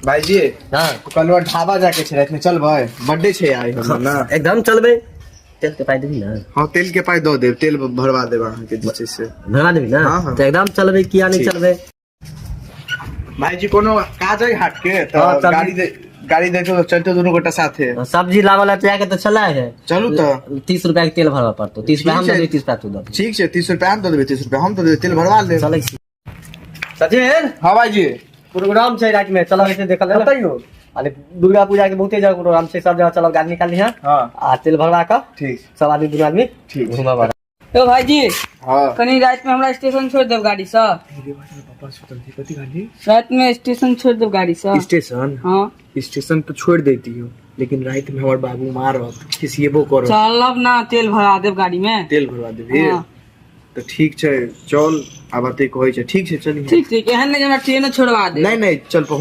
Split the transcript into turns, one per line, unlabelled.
भाई जी
हाँ
कल ढाबा जाके छे रात में चल भाई बर्थडे छे आई हम ना
एकदम चलबे तेल के पाई देबी ना
हां तेल के पाई दो दे तेल भरवा देबा अहाँ के जे से
भरवा देबी ना
हाँ, हाँ।
तो एकदम चलबे किया नहीं
ठीक।
चलबे
भाई जी कोनो काज है हाट के तो
हाँ, चल।
गाड़ी दे तो चलते दोनों गोटा साथे
सब्जी लावला के तो चला है
चलू तो
30 रुपया के तेल भरवा पड़तो 30 रुपया हम
ठीक है।
देबे 30 रुपया तू दे
ठीक छे 30 रुपया हम दे देबे 30 रुपया हम दे देबे तेल भरवा ले
चलै छी सचिन
हां भाई जी
प्रोग्राम छै रात में चलो ऐसे देखल ले
बताइयो
अरे दुर्गा पूजा के बहुते जगह प्रोग्राम छै सब जगह चलो गाड़ी निकाल लिहा
हां
आ तेल भरवा का
ठीक
सब आदमी दुनू आदमी
ठीक।
घुमा बड़ा
तो भाईजी
हां
कनी रात में हमरा स्टेशन छोड़ देव गाड़ी सा
पापा सुतल थी कथि गाड़ी
रात में स्टेशन छोड़ देव गाड़ी सा
स्टेशन
हाँ
स्टेशन तो छोड़ देती हो लेकिन रात में हमार बाबू मार खिसिएबो करो
चलब ना तेल भरा देव गाड़ी में
तेल भरवा देबे
हाँ।
तो ठीक छे चल आबते कहै छे ठीक छे चलिए
ठीक ठीक एहन नहीं जे हमरा ट्रेन छोड़वा दे
नहीं नहीं चल पहुंच